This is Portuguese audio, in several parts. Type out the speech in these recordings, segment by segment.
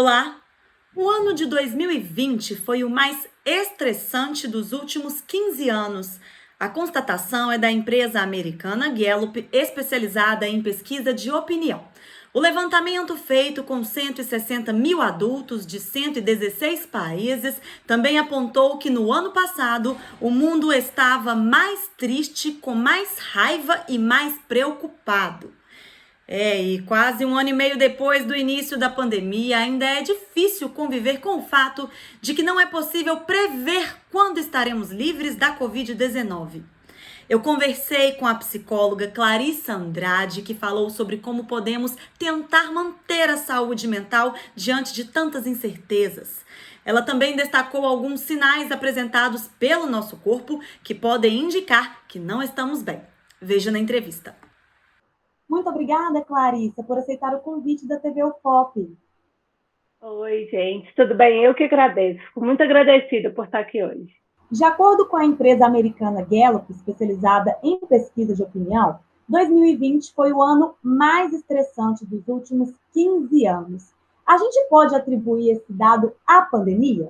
Olá! O ano de 2020 foi o mais estressante dos últimos 15 anos. A constatação é da empresa americana Gallup, especializada em pesquisa de opinião. O levantamento feito com 160 mil adultos de 116 países também apontou que no ano passado o mundo estava mais triste, com mais raiva e mais preocupado. E quase um ano e meio depois do início da pandemia, ainda é difícil conviver com o fato de que não é possível prever quando estaremos livres da Covid-19. Eu conversei com a psicóloga Clarissa Andrade, que falou sobre como podemos tentar manter a saúde mental diante de tantas incertezas. Ela também destacou alguns sinais apresentados pelo nosso corpo que podem indicar que não estamos bem. Veja na entrevista. Muito obrigada, Clarissa, por aceitar o convite da TV UFOP. Oi, gente, tudo bem? Eu que agradeço. Fico muito agradecida por estar aqui hoje. De acordo com a empresa americana Gallup, especializada em pesquisa de opinião, 2020 foi o ano mais estressante dos últimos 15 anos. A gente pode atribuir esse dado à pandemia?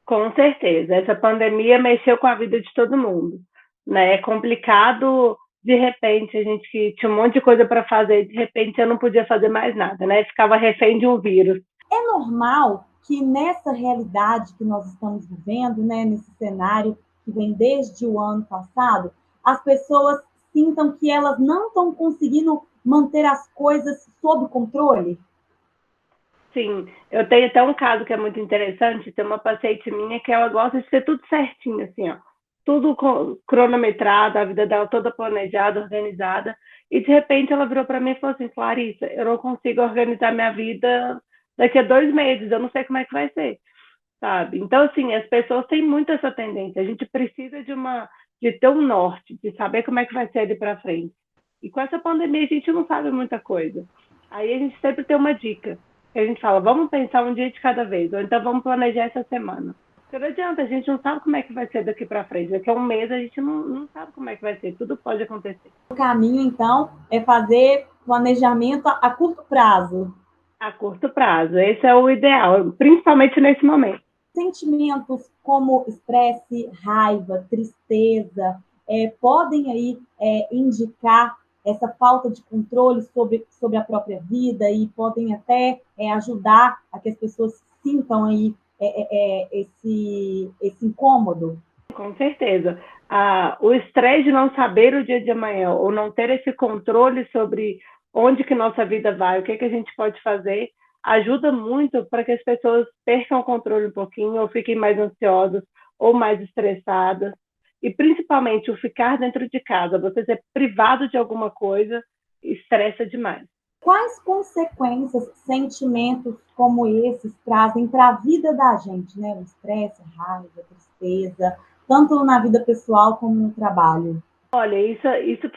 Com certeza, essa pandemia mexeu com a vida de todo mundo, né? É complicado, de repente, a gente que tinha um monte de coisa para fazer, de repente eu não podia fazer mais nada, né? Ficava refém de um vírus. É normal que nessa realidade que nós estamos vivendo, né, nesse cenário que vem desde o ano passado, as pessoas sintam que elas não estão conseguindo manter as coisas sob controle? Sim, eu tenho até um caso que é muito interessante. Tem uma paciente minha que ela gosta de ter tudo certinho, assim, ó, tudo cronometrado, a vida dela toda planejada, organizada. E de repente ela virou para mim e falou assim: Clarissa, eu não consigo organizar minha vida daqui a 2 meses, eu não sei como é que vai ser, sabe? Então, assim, as pessoas têm muito essa tendência. A gente precisa de ter um norte, de saber como é que vai ser ali para frente. E com essa pandemia a gente não sabe muita coisa. Aí a gente sempre tem uma dica. A gente fala, vamos pensar um dia de cada vez, ou então vamos planejar essa semana. Porque não adianta, a gente não sabe como é que vai ser daqui para frente. Daqui a um mês a gente não sabe como é que vai ser. Tudo pode acontecer. O caminho, então, é fazer planejamento a curto prazo. A curto prazo, esse é o ideal, principalmente nesse momento. Sentimentos como estresse, raiva, tristeza, podem aí indicar essa falta de controle sobre a própria vida e podem até ajudar a que as pessoas sintam aí esse incômodo. Com certeza. O estresse de não saber o dia de amanhã, ou não ter esse controle sobre onde que nossa vida vai, o que a gente pode fazer, ajuda muito para que as pessoas percam o controle um pouquinho, ou fiquem mais ansiosas, ou mais estressadas. E principalmente o ficar dentro de casa, você ser privado de alguma coisa, estressa demais. Quais consequências sentimentos como esses trazem para a vida da gente, né? O estresse, a raiva, a tristeza, tanto na vida pessoal como no trabalho? Olha, isso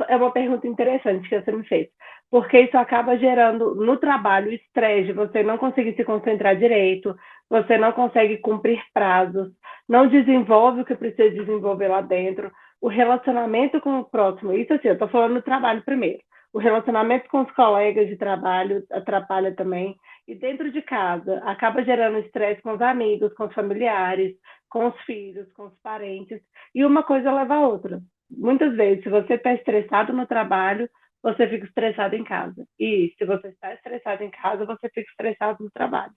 é uma pergunta interessante que você me fez, porque isso acaba gerando no trabalho estresse, você não conseguir se concentrar direito, você não consegue cumprir prazos, não desenvolve o que precisa desenvolver lá dentro, o relacionamento com o próximo, isso assim, eu estou falando do trabalho primeiro, o relacionamento com os colegas de trabalho atrapalha também, e dentro de casa acaba gerando estresse com os amigos, com os familiares, com os filhos, com os parentes, e uma coisa leva a outra. Muitas vezes, se você está estressado no trabalho, você fica estressado em casa. E se você está estressado em casa, você fica estressado no trabalho.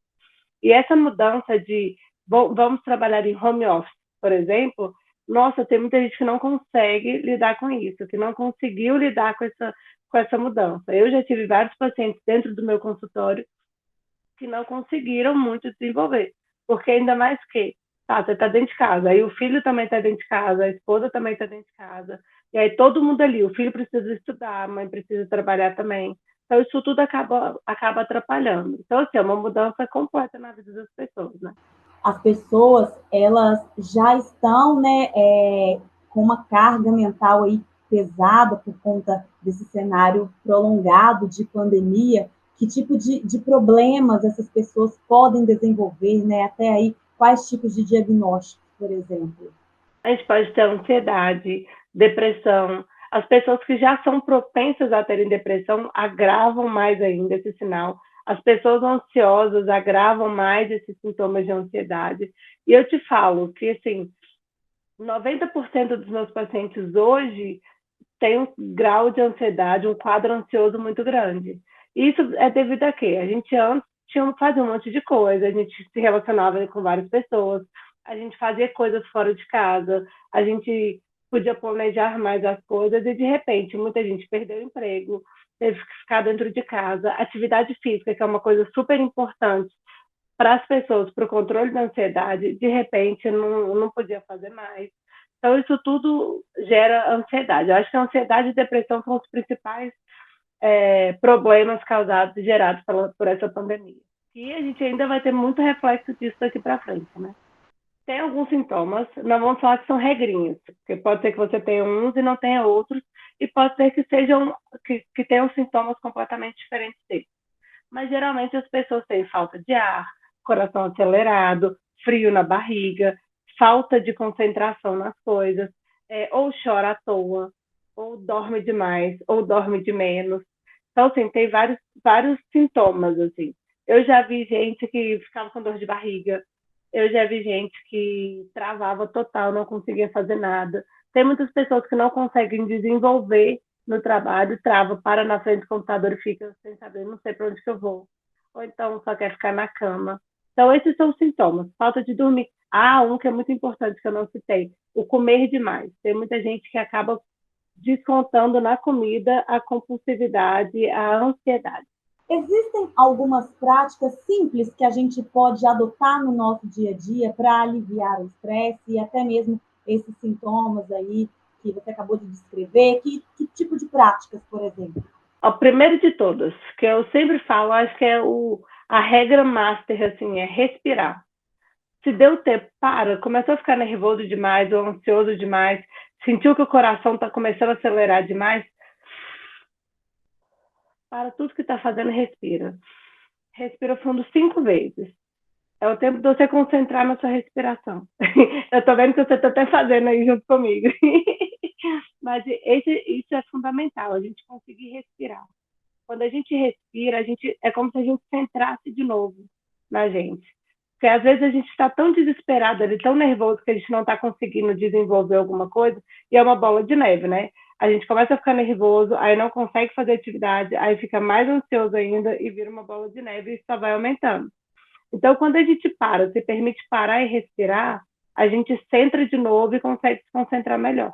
E essa mudança de vamos trabalhar em home office, por exemplo, nossa, tem muita gente que não consegue lidar com isso, que não conseguiu lidar com essa mudança. Eu já tive vários pacientes dentro do meu consultório que não conseguiram muito desenvolver. Porque ainda mais que, você está dentro de casa, aí o filho também está dentro de casa, a esposa também está dentro de casa, e aí todo mundo ali, o filho precisa estudar, a mãe precisa trabalhar também. Então, isso tudo acaba atrapalhando. Então, assim, é uma mudança completa na vida das pessoas, né? As pessoas, elas já estão, né, com uma carga mental aí pesada por conta desse cenário prolongado de pandemia. Que tipo de problemas essas pessoas podem desenvolver, né? Até aí, quais tipos de diagnósticos, por exemplo? A gente pode ter ansiedade, depressão. As pessoas que já são propensas a terem depressão agravam mais ainda esse sinal. As pessoas ansiosas agravam mais esses sintomas de ansiedade. E eu te falo que, assim, 90% dos meus pacientes hoje têm um grau de ansiedade, um quadro ansioso muito grande. Isso é devido a quê? A gente antes fazia um monte de coisa, a gente se relacionava com várias pessoas, a gente fazia coisas fora de casa, a gente podia planejar mais as coisas e, de repente, muita gente perdeu o emprego, teve que ficar dentro de casa. Atividade física, que é uma coisa super importante para as pessoas, para o controle da ansiedade, de repente não podia fazer mais. Então, isso tudo gera ansiedade. Eu acho que a ansiedade e depressão são os principais problemas causados e gerados por essa pandemia. E a gente ainda vai ter muito reflexo disso daqui para frente, né? Tem alguns sintomas, não vamos falar que são regrinhas, porque pode ser que você tenha uns e não tenha outros, e pode ser que que tenham sintomas completamente diferentes deles. Mas geralmente as pessoas têm falta de ar, coração acelerado, frio na barriga, falta de concentração nas coisas, ou chora à toa, ou dorme demais, ou dorme de menos. Então, assim, tem vários sintomas, assim. Eu já vi gente que ficava com dor de barriga, eu já vi gente que travava total, não conseguia fazer nada. Tem muitas pessoas que não conseguem desenvolver no trabalho, trava, para na frente do computador e fica sem saber, não sei para onde que eu vou. Ou então só quer ficar na cama. Então, esses são os sintomas. Falta de dormir. Um que é muito importante que eu não citei, o comer demais. Tem muita gente que acaba descontando na comida a compulsividade, a ansiedade. Existem algumas práticas simples que a gente pode adotar no nosso dia a dia para aliviar o estresse e até mesmo esses sintomas aí que você acabou de descrever? Que tipo de práticas, por exemplo? O primeiro de todas, que eu sempre falo, acho que é a regra master, assim, é respirar. Se deu tempo, começou a ficar nervoso demais ou ansioso demais, sentiu que o coração está começando a acelerar demais, para tudo que está fazendo, respira. Respira fundo 5 vezes. É o tempo de você concentrar na sua respiração. Eu tô vendo que você tá até fazendo aí junto comigo. Mas isso é fundamental, a gente conseguir respirar. Quando a gente respira, é como se a gente centrasse de novo na gente. Porque às vezes a gente está tão desesperado ali, tão nervoso, que a gente não está conseguindo desenvolver alguma coisa, e é uma bola de neve, né? A gente começa a ficar nervoso, aí não consegue fazer atividade, aí fica mais ansioso ainda e vira uma bola de neve e só vai aumentando. Então, quando a gente se permite parar e respirar, a gente centra de novo e consegue se concentrar melhor.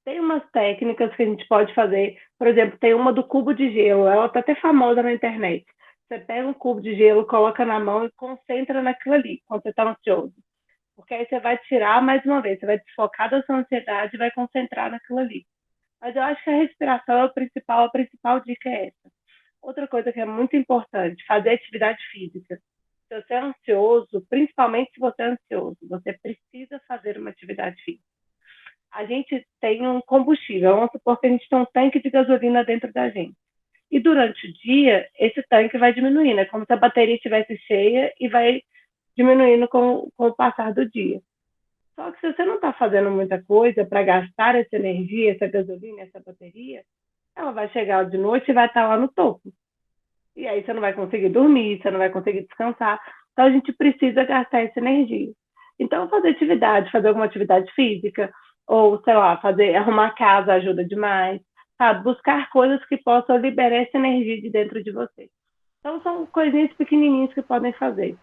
Tem umas técnicas que a gente pode fazer, por exemplo, tem uma do cubo de gelo, ela está até famosa na internet. Você pega um cubo de gelo, coloca na mão e concentra naquilo ali, quando você está ansioso. Porque aí você vai tirar mais uma vez, você vai desfocar da sua ansiedade e vai concentrar naquilo ali. Mas eu acho que a respiração é a principal dica é essa. Outra coisa que é muito importante, fazer atividade física. Se você é ansioso, principalmente se você é ansioso, você precisa fazer uma atividade física. A gente tem um combustível, vamos supor que a gente tem um tanque de gasolina dentro da gente. E durante o dia, esse tanque vai diminuindo, é como se a bateria estivesse cheia e vai diminuindo com o passar do dia. Só que se você não está fazendo muita coisa para gastar essa energia, essa gasolina, essa bateria, ela vai chegar de noite e vai estar lá no topo. E aí você não vai conseguir dormir, você não vai conseguir descansar. Então a gente precisa gastar essa energia. Então fazer alguma atividade física, ou sei lá, arrumar a casa ajuda demais, sabe? Buscar coisas que possam liberar essa energia de dentro de você. Então são coisinhas pequenininhas que podem fazer.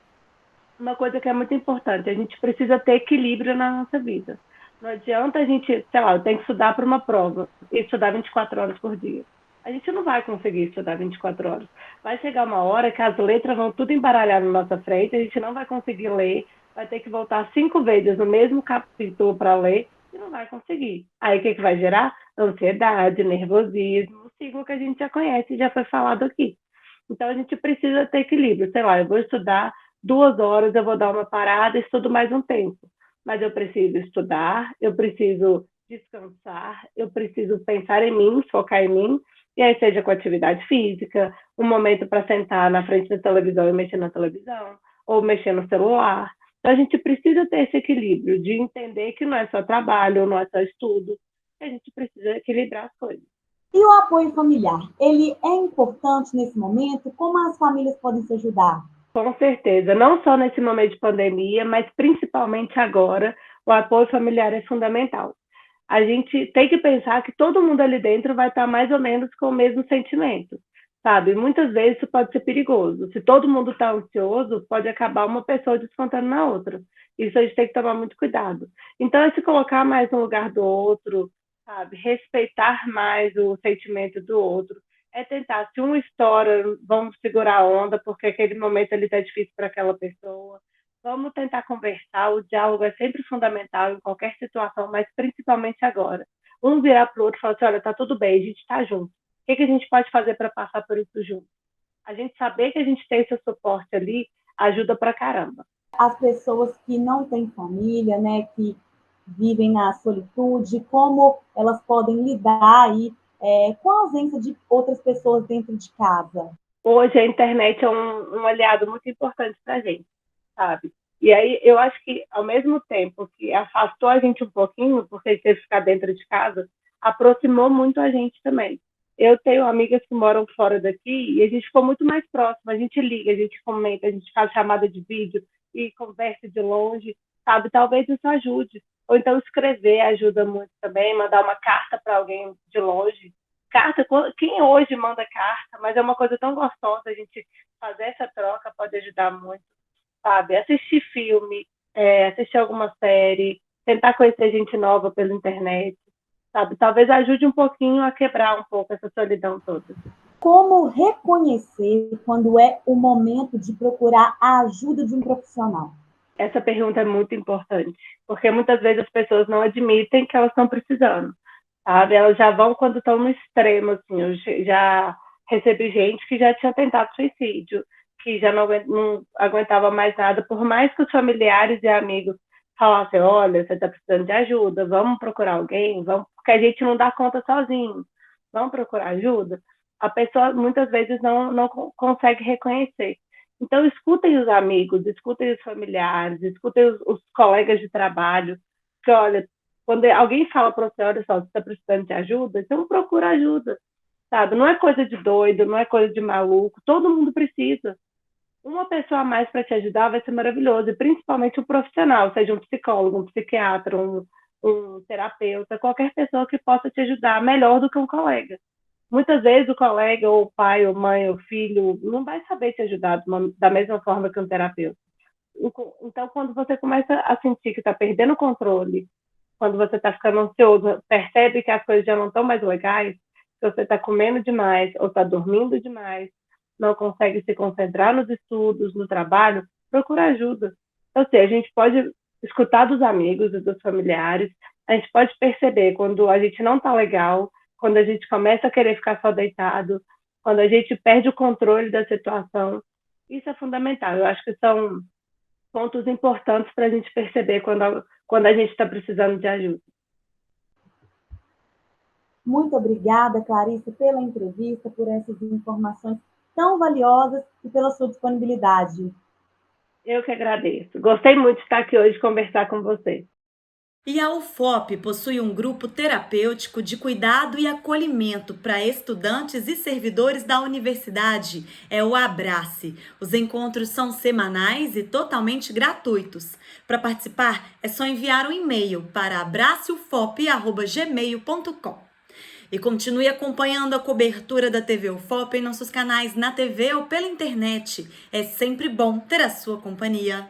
Uma coisa que é muito importante, a gente precisa ter equilíbrio na nossa vida. Não adianta a gente, sei lá, eu tenho que estudar para uma prova e estudar 24 horas por dia. A gente não vai conseguir estudar 24 horas. Vai chegar uma hora que as letras vão tudo embaralhar na nossa frente, a gente não vai conseguir ler, vai ter que voltar 5 vezes no mesmo capítulo para ler e não vai conseguir. Aí o que vai gerar? Ansiedade, nervosismo, o ciclo que a gente já conhece, já foi falado aqui. Então a gente precisa ter equilíbrio. Sei lá, eu vou estudar 2 horas, eu vou dar uma parada e estudo mais um tempo. Mas eu preciso estudar, eu preciso descansar, eu preciso pensar em mim, focar em mim, e aí seja com atividade física, um momento para sentar na frente da televisão e mexer na televisão, ou mexer no celular. Então a gente precisa ter esse equilíbrio de entender que não é só trabalho, não é só estudo, a gente precisa equilibrar as coisas. E o apoio familiar, ele é importante nesse momento? Como as famílias podem se ajudar? Com certeza, não só nesse momento de pandemia, mas principalmente agora, o apoio familiar é fundamental. A gente tem que pensar que todo mundo ali dentro vai estar mais ou menos com o mesmo sentimento, sabe? Muitas vezes isso pode ser perigoso. Se todo mundo está ansioso, pode acabar uma pessoa descontando na outra. Isso a gente tem que tomar muito cuidado. Então, é se colocar mais no lugar do outro, sabe? Respeitar mais o sentimento do outro. É tentar, se um estoura, vamos segurar a onda, porque aquele momento ali está difícil para aquela pessoa. Vamos tentar conversar, o diálogo é sempre fundamental em qualquer situação, mas principalmente agora. Um virar para o outro e falar assim, olha, tá tudo bem, a gente está junto. O que a gente pode fazer para passar por isso junto? A gente saber que a gente tem esse suporte ali ajuda pra caramba. As pessoas que não têm família, né, que vivem na solitude, como elas podem lidar aí com a ausência de outras pessoas dentro de casa? Hoje a internet é um aliado muito importante para a gente, sabe? E aí eu acho que, ao mesmo tempo que afastou a gente um pouquinho, porque a gente teve que ficar dentro de casa, aproximou muito a gente também. Eu tenho amigas que moram fora daqui e a gente ficou muito mais próximo. A gente liga, a gente comenta, a gente faz chamada de vídeo e conversa de longe, sabe? Talvez isso ajude. Ou então escrever ajuda muito também, mandar uma carta para alguém de longe. Carta, quem hoje manda carta, mas é uma coisa tão gostosa, a gente fazer essa troca pode ajudar muito, sabe? Assistir filme, assistir alguma série, tentar conhecer gente nova pela internet, sabe? Talvez ajude um pouquinho a quebrar um pouco essa solidão toda. Como reconhecer quando é o momento de procurar a ajuda de um profissional? Essa pergunta é muito importante, porque muitas vezes as pessoas não admitem que elas estão precisando, sabe? Elas já vão quando estão no extremo, assim. Eu já recebi gente que já tinha tentado suicídio, que já não aguentava mais nada, por mais que os familiares e amigos falassem, olha, você está precisando de ajuda, vamos procurar alguém, vamos, porque a gente não dá conta sozinho, vamos procurar ajuda. A pessoa muitas vezes não consegue reconhecer. Então, escutem os amigos, escutem os familiares, escutem os colegas de trabalho, que, olha, quando alguém fala para você, olha só, você está precisando de ajuda, então procura ajuda, sabe? Não é coisa de doido, não é coisa de maluco, todo mundo precisa. Uma pessoa a mais para te ajudar vai ser maravilhoso, e principalmente um profissional, seja um psicólogo, um psiquiatra, um terapeuta, qualquer pessoa que possa te ajudar melhor do que um colega. Muitas vezes o colega, ou o pai, ou mãe, ou filho, não vai saber te ajudar da mesma forma que um terapeuta. Então, quando você começa a sentir que está perdendo o controle, quando você está ficando ansioso, percebe que as coisas já não estão mais legais, que você está comendo demais ou está dormindo demais, não consegue se concentrar nos estudos, no trabalho, procura ajuda. Então, assim, a gente pode escutar dos amigos e dos familiares, a gente pode perceber quando a gente não está legal, quando a gente começa a querer ficar só deitado, quando a gente perde o controle da situação. Isso é fundamental. Eu acho que são pontos importantes para a gente perceber quando a gente está precisando de ajuda. Muito obrigada, Clarice, pela entrevista, por essas informações tão valiosas e pela sua disponibilidade. Eu que agradeço. Gostei muito de estar aqui hoje e conversar com você. E a UFOP possui um grupo terapêutico de cuidado e acolhimento para estudantes e servidores da universidade. É o Abrace. Os encontros são semanais e totalmente gratuitos. Para participar, é só enviar um e-mail para abraceufop@gmail.com. E continue acompanhando a cobertura da TV UFOP em nossos canais na TV ou pela internet. É sempre bom ter a sua companhia.